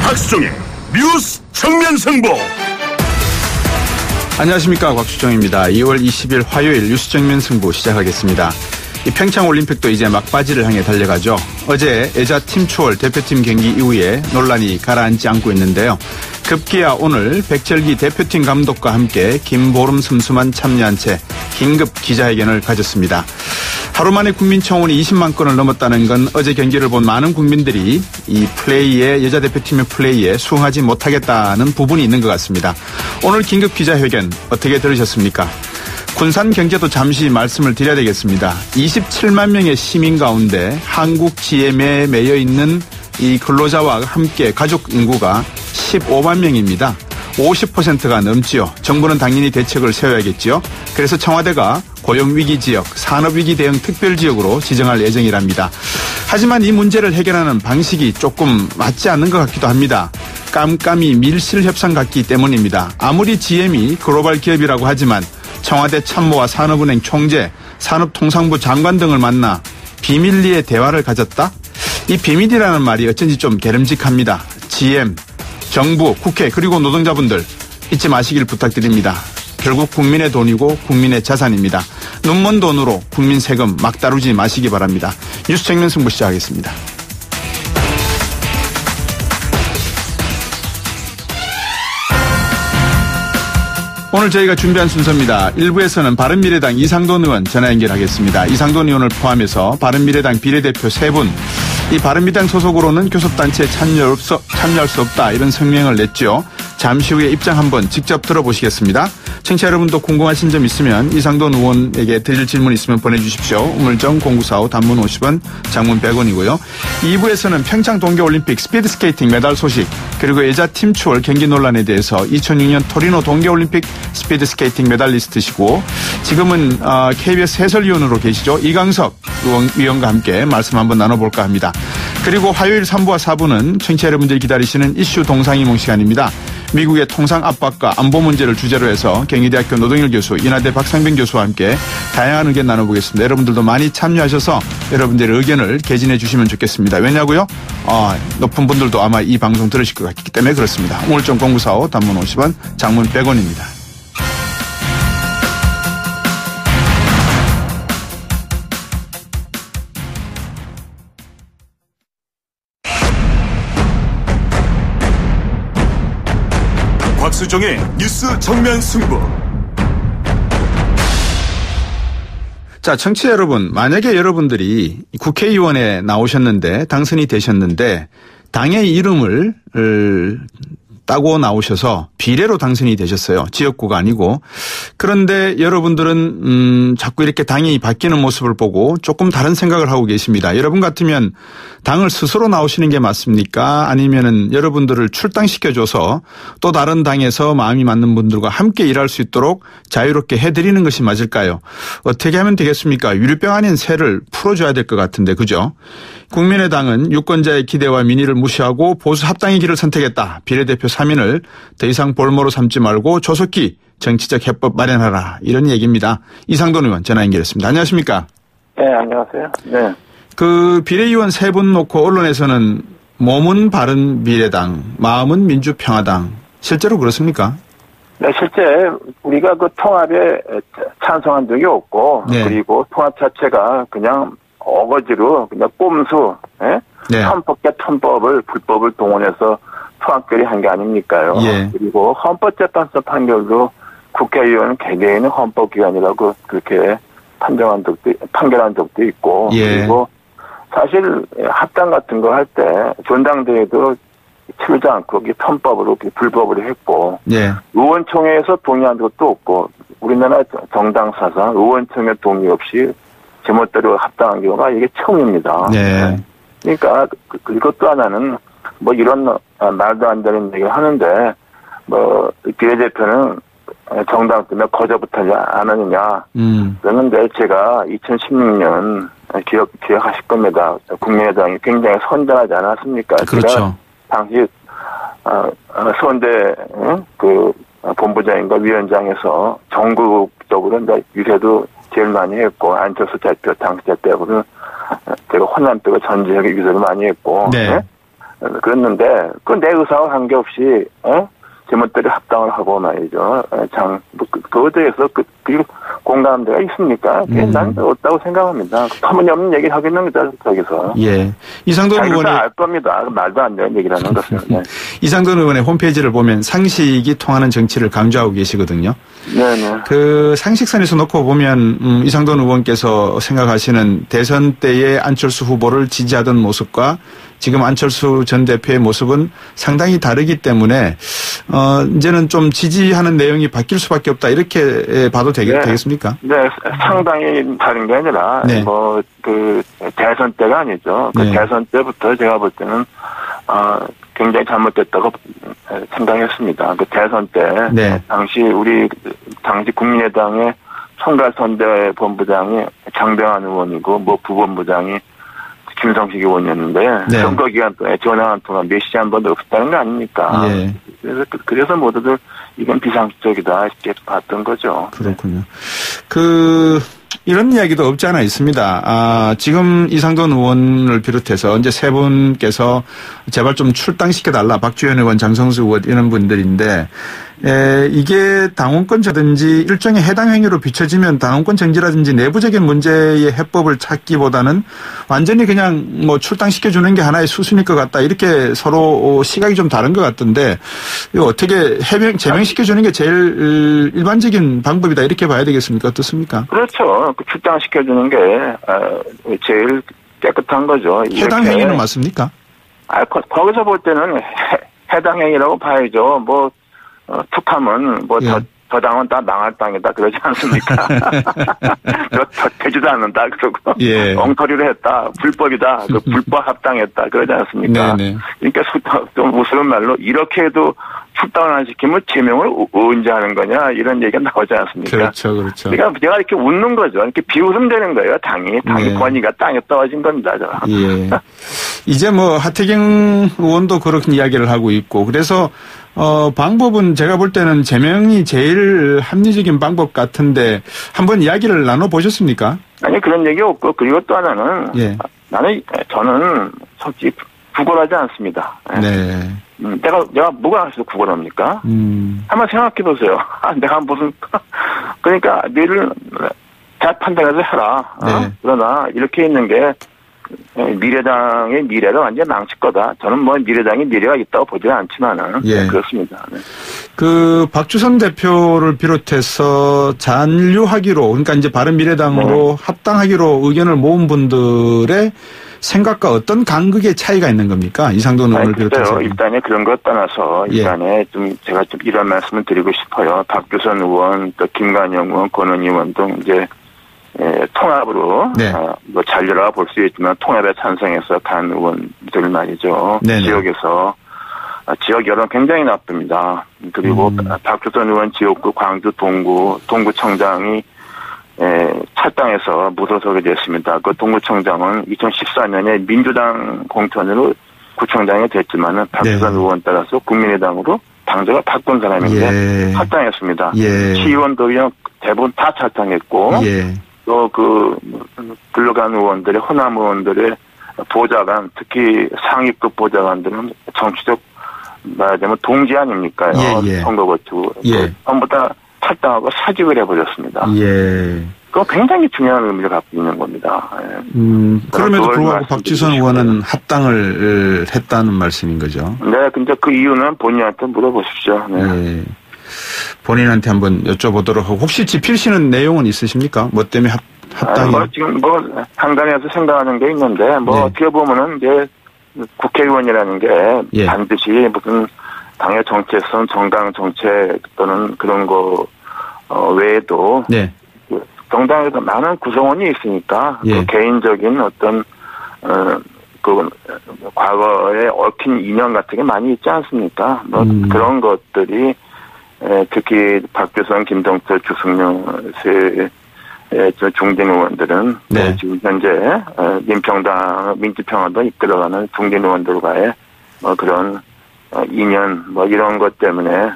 박수종의 뉴스 정면 승부. 안녕하십니까, 곽수정입니다. 2월 20일 화요일 뉴스 정면 승부 시작하겠습니다. 이 평창 올림픽도 이제 막바지를 향해 달려가죠. 어제 여자 팀 추월 대표팀 경기 이후에 논란이 가라앉지 않고 있는데요. 급기야 오늘 백철기 대표팀 감독과 함께 김보름 선수만 참여한 채 긴급 기자회견을 가졌습니다. 하루 만에 국민 청원이 20만 건을 넘었다는 건 어제 경기를 본 많은 국민들이 이 플레이에, 여자 대표팀의 플레이에 수긍하지 못하겠다는 부분이 있는 것 같습니다. 오늘 긴급 기자회견 어떻게 들으셨습니까? 군산 경제도 잠시 말씀을 드려야 되겠습니다. 27만 명의 시민 가운데 한국 GM에 매여 있는 이 근로자와 함께 가족 인구가 15만 명입니다. 50%가 넘지요. 정부는 당연히 대책을 세워야겠지요. 그래서 청와대가 고용위기 지역, 산업위기 대응 특별지역으로 지정할 예정이랍니다. 하지만 이 문제를 해결하는 방식이 조금 맞지 않는 것 같기도 합니다. 깜깜이 밀실 협상 같기 때문입니다. 아무리 GM이 글로벌 기업이라고 하지만 청와대 참모와 산업은행 총재, 산업통상부 장관 등을 만나 비밀리에 대화를 가졌다? 이 비밀이라는 말이 어쩐지 좀 개름직합니다. GM, 정부, 국회 그리고 노동자분들 잊지 마시길 부탁드립니다. 결국 국민의 돈이고 국민의 자산입니다. 눈먼 돈으로 국민 세금 막 다루지 마시기 바랍니다. 뉴스 정면 승부 시작하겠습니다. 오늘 저희가 준비한 순서입니다. 1부에서는 바른미래당 이상돈 의원 전화 연결하겠습니다. 이상돈 의원을 포함해서 바른미래당 비례대표 3분, 이 바른미래당 소속으로는 교섭단체에 참여할 수 없다 이런 성명을 냈죠. 잠시 후에 입장 한번 직접 들어보시겠습니다. 청취자 여러분도 궁금하신 점 있으면 이상돈 의원에게 드릴 질문 있으면 보내주십시오. 우물정 0945 단문 50원, 장문 100원이고요. 2부에서는 평창 동계올림픽 스피드스케이팅 메달 소식, 그리고 여자 팀 추월 경기 논란에 대해서 2006년 토리노 동계올림픽 스피드스케이팅 메달리스트시고 지금은 KBS 해설위원으로 계시죠. 이강석 위원과 함께 말씀 한번 나눠볼까 합니다. 그리고 화요일 3부와 4부는 청취자 여러분들이 기다리시는 이슈 동상이몽 시간입니다. 미국의 통상 압박과 안보 문제를 주제로 해서 경희대학교 노동일 교수, 인하대 박상빈 교수와 함께 다양한 의견 나눠보겠습니다. 여러분들도 많이 참여하셔서 여러분들의 의견을 개진해 주시면 좋겠습니다. 왜냐고요? 높은 분들도 아마 이 방송 들으실 것 같기 때문에 그렇습니다. 우물정 0945 단문 50원, 장문 100원입니다. 박수종의 뉴스 정면 승부. 자, 청취자 여러분, 만약에 여러분들이 국회의원에 나오셨는데 당선이 되셨는데 당의 이름을 따고 나오셔서 비례로 당선이 되셨어요. 지역구가 아니고. 그런데 여러분들은 자꾸 이렇게 당이 바뀌는 모습을 보고 조금 다른 생각을 하고 계십니다. 여러분 같으면 당을 스스로 나오시는 게 맞습니까? 아니면은 여러분들을 출당시켜줘서 또 다른 당에서 마음이 맞는 분들과 함께 일할 수 있도록 자유롭게 해드리는 것이 맞을까요? 어떻게 하면 되겠습니까? 유리병 아닌 새를 풀어줘야 될 것 같은데, 그죠? 국민의당은 유권자의 기대와 민의를 무시하고 보수 합당의 길을 선택했다. 비례대표 3인을 더 이상 볼모로 삼지 말고 조속히 정치적 해법 마련하라. 이런 얘기입니다. 이상돈 의원 전화 연결했습니다. 안녕하십니까? 네, 안녕하세요. 네. 그 비례의원 3분 놓고 언론에서는 몸은 바른미래당, 마음은 민주평화당. 실제로 그렇습니까? 네, 실제 우리가 그 통합에 찬성한 적이 없고, 네. 그리고 통합 자체가 그냥 어거지로 그냥 꼼수, 예? 네. 헌법을 불법을 동원해서 통합 결의한 게 아닙니까요? 예. 그리고 헌법재판소 판결도 국회의원 개개인의 헌법기관이라고 그렇게 판결한 적도 있고, 예. 그리고 사실 합당 같은 거 할 때 전당대회도 치르지 않고 편법으로 불법으로 했고, 예. 의원총회에서 동의한 것도 없고, 우리나라 정당 사상 의원총회 동의 없이 제멋대로 합당한 경우가 이게 처음입니다. 네. 그러니까 그것도 하나는 뭐 이런 말도 안 되는 얘기를 하는데 비례대표는 정당 때문에 거저부터지 않았느냐. 그런데 제가 2016년 기억하실 겁니다. 국민의당이 굉장히 선전하지 않았습니까? 그렇죠. 당시 수원대 그 본부장인가 위원장에서 전국적으로 이제 유세도 제일 많이 했고, 안철수 대표, 당시 대표는 제가 호남대가 전 지역에 유세를 많이 했고, 네. 그랬는데 그 내 의사와 관계없이 제멋대로 합당을 하고 말이죠. 그거에 대해서 그 공감대가 있습니까? 난 없다고 생각합니다. 터무니없는 얘기를 하고 있는 거죠, 저기서. 예. 이상돈 의원이. 알 겁니다. 말도 안 되는 얘기라는 것은. 네. 이상돈 의원의 홈페이지를 보면 상식이 통하는 정치를 강조하고 계시거든요. 네네. 그 상식선에서 놓고 보면, 이상돈 의원께서 생각하시는 대선 때의 안철수 후보를 지지하던 모습과 지금 안철수 전 대표의 모습은 상당히 다르기 때문에 이제는 좀 지지하는 내용이 바뀔 수밖에 없다 이렇게 봐도 되겠습니까? 네, 상당히 다른 게 아니라 네. 그 대선 때가 아니죠. 그 네. 대선 때부터 제가 볼 때는 굉장히 잘못됐다고 생각했습니다. 그 대선 때 네. 당시 국민의당의 총괄선대본부장이 장병환 의원이고 부본부장이 김성식 의원이었는데 네. 선거 기간 동안에 전화 한 통화 몇 시간 한 번도 없었다는 거 아닙니까? 예. 그래서 모두들 이건 비상식적이다 이렇게 봤던 거죠. 그렇군요. 이런 이야기도 없지 않아 있습니다. 지금 이상돈 의원을 비롯해서 이제 세 분께서 제발 좀 출당시켜달라. 박주현 의원, 장성수 의원 이런 분들인데, 이게 당원권자든지 일종의 해당 행위로 비춰지면 당원권 정지라든지 내부적인 문제의 해법을 찾기보다는 완전히 그냥 뭐 출당시켜주는 게 하나의 수순일 것 같다. 이렇게 서로 시각이 좀 다른 것 같던데, 이거 어떻게 제명시켜주는 게 제일 일반적인 방법이다. 이렇게 봐야 되겠습니까? 어떻습니까? 그렇죠. 출당시켜주는 게 제일 깨끗한 거죠. 해당 행위는 맞습니까? 거기서 볼 때는 해당 행위라고 봐야죠. 툭하면 저 당은 다 망할 땅이다 그러지 않습니까? 되지도 않는다 그러고 예. 엉터리로 했다 불법이다 불법 합당했다 그러지 않습니까? 네네. 그러니까 좀 우스운 말로 이렇게 해도 출당을 안 시키면 제명을 언제 하는 거냐 이런 얘기가 나오지 않습니까? 그렇죠. 그러니까 내가 이렇게 웃는 거죠. 이렇게 비웃음 되는 거예요. 당이 네. 권위가 땅에 떨어진 겁니다. 예. 이제 하태경 의원도 그렇게 이야기를 하고 있고 그래서 방법은 제가 볼 때는 제명이 제일 합리적인 방법 같은데 한번 이야기를 나눠보셨습니까? 아니 그런 얘기 없고 그리고 또 하나는 예. 저는 솔직히 구걸하지 않습니다. 네. 내가 뭐가 해서 구걸합니까? 한번 생각해 보세요. 내가 무슨 그러니까 너를 잘 판단해서 해라. 네. 그러나 이렇게 있는 게 미래당의 미래를 완전 망칠 거다. 저는 미래당의 미래가 있다고 보지는 않지만은 예. 그렇습니다. 네. 박주선 대표를 비롯해서 잔류하기로 그러니까 이제 바른미래당으로 합당하기로 의견을 모은 분들의 생각과 어떤 간극의 차이가 있는 겁니까? 이상돈 의원을 비롯해서. 일단에 그런 것 떠나서 일단에 제가 좀 이런 말씀을 드리고 싶어요. 박주선 의원, 또 김관영 의원, 권은희 의원 등 이제 통합으로 네. 잔류라고 볼 수 있지만 통합에 찬성해서 간 의원들 말이죠. 네네. 지역에서 지역 여론 굉장히 나쁩니다. 그리고 박주선 의원 지역구 광주 동구청장이 탈당해서 무소속이 됐습니다. 그 동구청장은 2014년에 민주당 공천으로 구청장이 됐지만은 박주선 네. 의원 따라서 국민의당으로 당적을 바꾼 사람인데 탈당했습니다. 예. 시의원도 대부분 다 탈당했고 예. 또 불러간 의원들의 호남 의원들의 보좌관 특히 상위급 보좌관들은 정치적 말하자면 동지 아닙니까요? 예. 선거 거치고 전부 다 탈당하고 사직을 해버렸습니다. 예. 그거 굉장히 중요한 의미를 갖고 있는 겁니다. 그럼에도 불구하고 박주선 의원은 합당을 했다는 말씀인 거죠. 네, 근데 그 이유는 본인한테 물어보십시오. 네. 예. 본인한테 한번 여쭤보도록 하고 혹시 지필시는 내용은 있으십니까? 뭐 때문에 합당이? 지금 한간에서 생각하는 게 있는데 어떻게 보면은 이제 국회의원이라는 게 반드시 무슨 당의 정체성, 정당 정책 또는 그런 거 외에도 정당에도 많은 구성원이 있으니까 그 개인적인 어떤 과거에 얽힌 인연 같은 게 많이 있지 않습니까? 그런 것들이 특히 박주선, 김동철, 주승용 중진 의원들은 지금 현재 민평당, 민주평화도 이끌어가는 중진 의원들과의 그런 인연 이런 것 때문에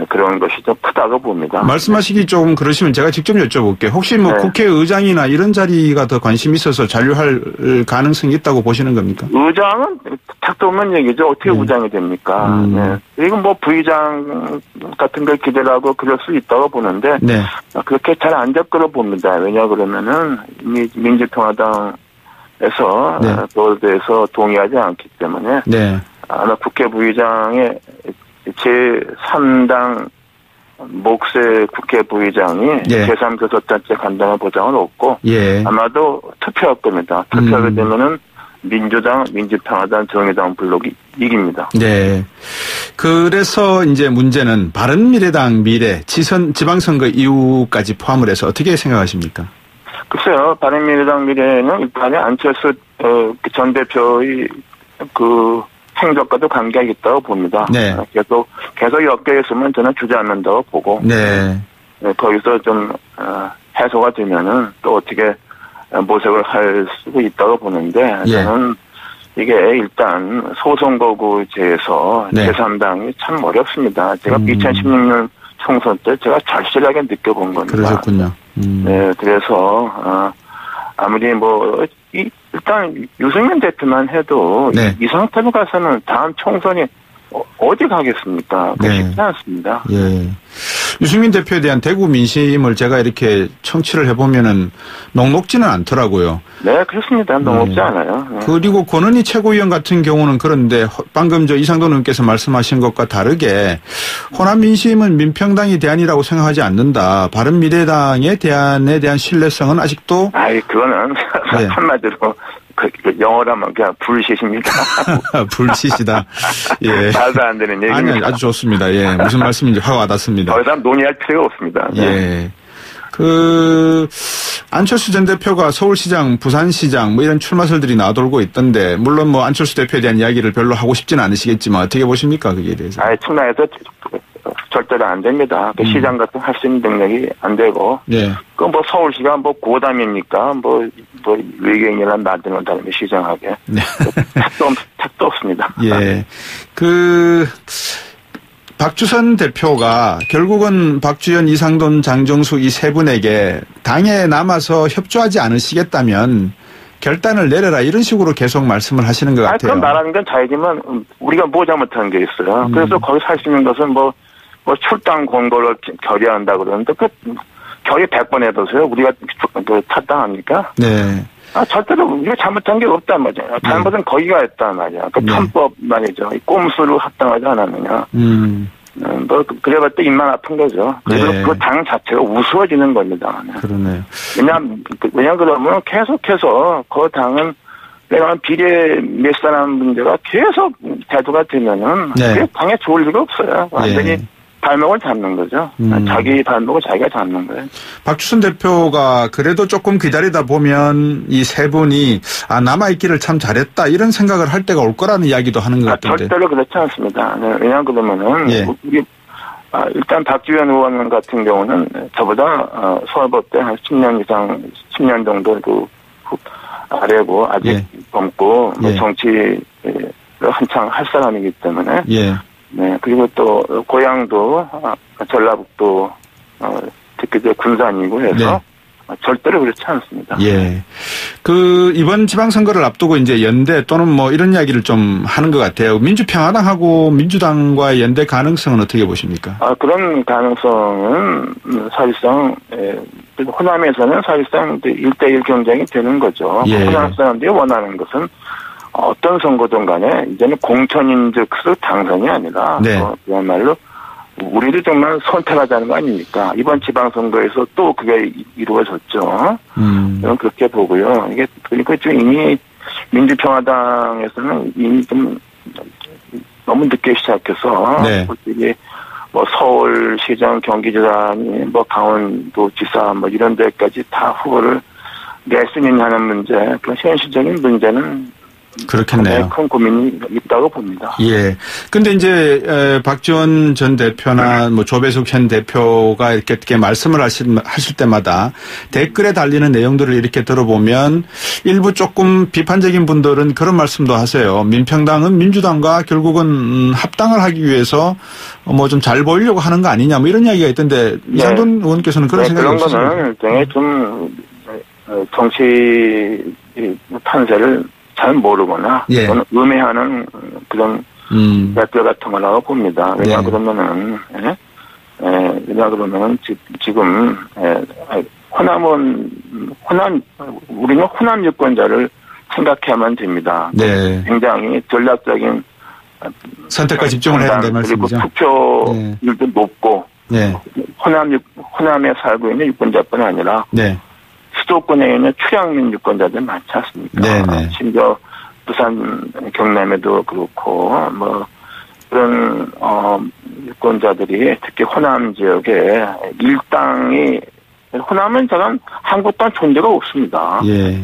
그런 것이 좀 크다고 봅니다. 말씀하시기 좀 그러시면 제가 직접 여쭤볼게요. 혹시 뭐 국회의장이나 이런 자리가 더 관심 있어서 잔류할 가능성이 있다고 보시는 겁니까? 의장은 탁도 없는 얘기죠. 어떻게 의장이 됩니까? 그리고 뭐 부의장 같은 걸 기대를 하고 그럴 수 있다고 보는데 그렇게 잘 안 될 거로 봅니다. 왜냐 그러면은 이미 민주통합당에서 보드에서 동의하지 않기 때문에 아마 국회 부의장의 제3당 목세 국회 부의장이 제3교섭단체 간다는 보장은 없고 아마도 투표할 겁니다. 투표하게 되면은 민주당, 민주평화당, 정의당 블록이 이깁니다. 네. 그래서 이제 문제는 바른미래당 미래, 지방선거 이후까지 포함을 해서 어떻게 생각하십니까? 글쎄요, 바른미래당 미래는 일단은 안철수 전 대표의 행적과도 관계가 있다고 봅니다. 계속 엮여 있으면 저는 주저앉는다고 보고. 거기서 좀 해소가 되면은 또 어떻게 모색을 할 수도 있다고 보는데 저는 이게 일단 소선거구제에서 제3당이 참 어렵습니다. 제가 2016년 총선 때 제가 절실하게 느껴본 겁니다. 그러셨군요. 그래서 아무리 일단 유승민 대표만 해도 이 상태로 가서는 다음 총선이 어디 가겠습니까? 쉽지 않습니다. 유승민 대표에 대한 대구 민심을 제가 이렇게 청취를 해보면은 녹록지는 않더라고요. 네, 그렇습니다. 녹록지 않아요. 그리고 권은희 최고위원 같은 경우는 그런데 방금 이상돈 의원께서 말씀하신 것과 다르게 호남 민심은 민평당이 대안이라고 생각하지 않는다. 바른미래당의 대안에 대한 신뢰성은 아직도. 그거는 한마디로 영어로 하면 그냥 불시십니다. 불시시다. 말도 안 되는 얘기입니다. 아니, 아주 좋습니다. 무슨 말씀인지 확 와닿습니다. 더 이상 논의할 필요가 없습니다. 안철수 전 대표가 서울시장, 부산시장 이런 출마설들이 나돌고 있던데 물론 안철수 대표에 대한 이야기를 별로 하고 싶지는 않으시겠지만 어떻게 보십니까? 거기에 대해서? 청라에서 절대로 안 됩니다. 시장 같은 할 수 있는 능력이 안 되고. 서울시가 고담입니까? 외계인이란 만드는 다음에 시장하게. 택도 없습니다. 박주선 대표가 결국은 박주현, 이상돈, 장정수 이 세 분에게 당에 남아서 협조하지 않으시겠다면 결단을 내려라 이런 식으로 계속 말씀을 하시는 것 같아요. 그럼 말하는 건 자기지만 우리가 뭐 잘못한 게 있어요. 그래서 거기서 할 수 있는 것은 출당 권고를 결의한다 그러는데 결의 100번 해보세요. 우리가 타당합니까? 절대로 우리가 잘못한 게 없단 말이에요. 잘못은 거기가 했단 말이야. 편법 말이죠. 꼼수로 합당하지 않았느냐. 그래봤자 입만 아픈 거죠. 그래서 그 당 자체가 우스워지는 겁니다. 그러네요. 왜냐면 그러면 계속해서 그 당은 내가 비례 몇 사람 문제가 계속 대두가 되면은 당에 좋을 리가 없어요. 완전히 발목을 잡는 거죠. 자기 발목을 자기가 잡는 거예요. 박주선 대표가 그래도 조금 기다리다 보면 이 세 분이 남아있기를 참 잘했다 이런 생각을 할 때가 올 거라는 이야기도 하는 것 같은데. 절대로 그렇지 않습니다. 왜냐하면 그러면은 일단 박주현 의원 같은 경우는 저보다 서울법대 한 10년 이상 10년 정도 아래고 아직 젊고 정치를 한창 할 사람이기 때문에 그리고 또 고향도 전라북도 특히 군산이고 해서 절대로 그렇지 않습니다. 이번 지방선거를 앞두고 이제 연대 또는 이런 이야기를 좀 하는 것 같아요. 민주평화당하고 민주당과의 연대 가능성은 어떻게 보십니까? 그런 가능성은 사실상 호남에서는 사실상 1대1 경쟁이 되는 거죠. 호남 사람들이 원하는 것은 어떤 선거든 간에 이제는 공천인즉슨 당선이 아니라 그야말로 우리도 정말 선택하자는 거 아닙니까? 이번 지방선거에서 또 그게 이루어졌죠. 저는 그렇게 보고요. 이게 그리고 지금 이미 민주평화당에서는 이미 좀 너무 늦게 시작해서 솔직히 서울시장, 경기지사니 강원도지사 이런 데까지 다 후보를 낼 수 있느냐는 문제, 그런 현실적인 문제는 그렇겠네요. 큰 고민이 있다고 봅니다. 예. 근데 이제 박지원 전 대표나 뭐 조배숙 현 대표가 이렇게 말씀을 하실 때마다 댓글에 달리는 내용들을 이렇게 들어보면 일부 조금 비판적인 분들은 그런 말씀도 하세요. 민평당은 민주당과 결국은 합당을 하기 위해서 뭐 좀 잘 보이려고 하는 거 아니냐 뭐 이런 이야기가 있던데 이상돈 의원께서는 그런 생각이 없으신가요? 그런 거는 좀 정치 탄세를 잘 모르거나 예. 또는 음해하는 그런 대표 같은 거라고 봅니다. 왜냐 그러면은 지금 우리는 호남 유권자를 생각해야만 됩니다. 네. 굉장히 전략적인 선택과 집중을 해야 된다는 말씀이죠. 그리고 투표율도 높고 네. 호남에 살고 있는 유권자뿐 아니라 네. 수도권에 있는 출향민 유권자들 많지 않습니까? 네네. 심지어 부산 경남에도 그렇고 뭐 그런 유권자들이 특히 호남 지역에 호남은 저는 한국당 존재가 없습니다. 예.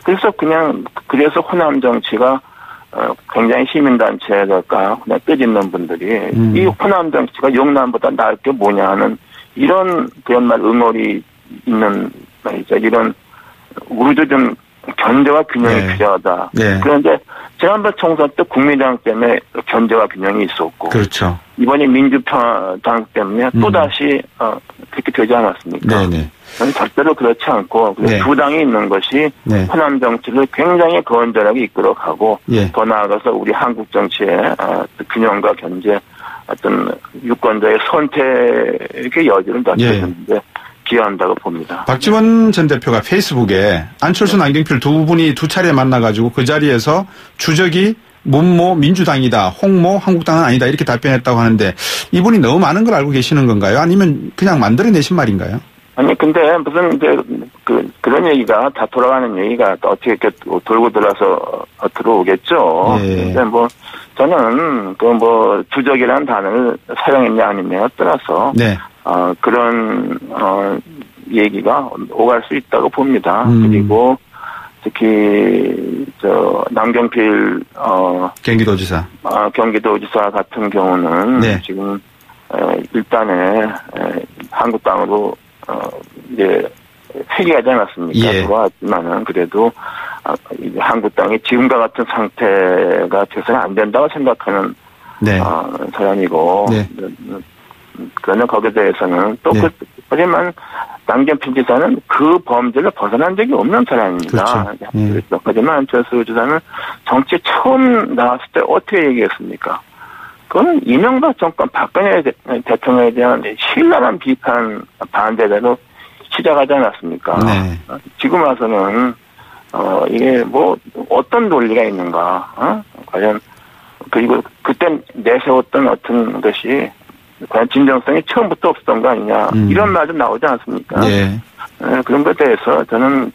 그래서 호남 정치가 굉장히 시민단체랄까 그냥 뼈짓는 분들이 이 호남 정치가 영남보다 나을 게 뭐냐 하는 이런 그야말로 응어리 있는 말이죠. 이런 우리도 좀 견제와 균형이 필요하다. 네. 그런데 지난번 총선 때 국민당 때문에 견제와 균형이 있었고, 그렇죠. 이번에 민주평당 때문에 또 다시 그렇게 되지 않았습니까? 네네. 저는 절대로 그렇지 않고 두 당이 있는 것이 호남 정치를 굉장히 건전하게 이끌어가고 더 나아가서 우리 한국 정치의 균형과 견제 어떤 유권자의 선택의 여지를 낮춰주는데 기여한다고 봅니다. 박지원 전 대표가 페이스북에 안철수 남경필 두 분이 두 차례 만나가지고 그 자리에서 주적이 문모 민주당이다, 홍모 한국당은 아니다 이렇게 답변했다고 하는데 이분이 너무 많은 걸 알고 계시는 건가요? 아니면 그냥 만들어내신 말인가요? 아니 근데 무슨 이제 그런 얘기가 다 돌아가는 얘기가 또 어떻게 이렇게 돌고 돌아서 들어오겠죠. 근데 뭐 저는 주적이라는 단어를 사용했냐 아니냐에 따라서 그런 얘기가 오갈 수 있다고 봅니다. 그리고 특히 남경필 경기도지사 경기도지사 같은 경우는 지금 일단은 한국당으로 이제 회귀하지 않았습니까? 들어왔지만은 그래도 한국당이 지금과 같은 상태가 돼서는 안 된다고 생각하는 사람이고 그러나 거기에 대해서는 또 하지만 남경필 지사는 그 범죄를 벗어난 적이 없는 사람입니다. 그렇죠. 하지만 안철수 지사는 정치 처음 나왔을 때 어떻게 얘기했습니까? 그건 이명박 정권 박근혜 대통령에 대한 신랄한 비판 반대대로 시작하지 않았습니까? 지금 와서는 이게 뭐 어떤 논리가 있는가? 과연 그리고 그때 내세웠던 어떤 것이 과연 진정성이 처음부터 없었던 거 아니냐 이런 말도 나오지 않습니까? 그런 것에 대해서 저는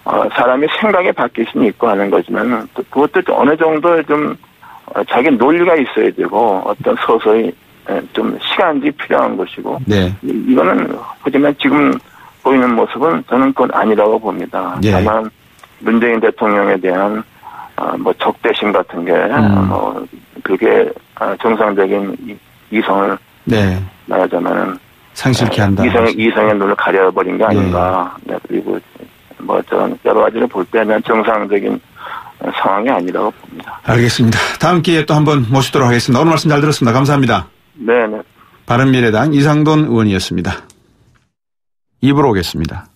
사람이 생각이 바뀔 수는 있고 하는 거지만 그것도 어느 정도 좀 자기 논리가 있어야 되고 어떤 서서히 좀 시간이 필요한 것이고 이거는 하지만 지금 보이는 모습은 저는 그건 아니라고 봅니다. 다만 문재인 대통령에 대한 뭐 적대심 같은 게 그게 정상적인 이성을 말하자면은 상실케 한다. 이성의 눈을 가려버린 게 아닌가. 그리고 뭐 저는 여러 가지를 볼 때는 정상적인 상황이 아니라고 봅니다. 알겠습니다. 다음 기회에 또 한번 모시도록 하겠습니다. 오늘 말씀 잘 들었습니다. 감사합니다. 네네. 바른미래당 이상돈 의원이었습니다. 입으로 오겠습니다.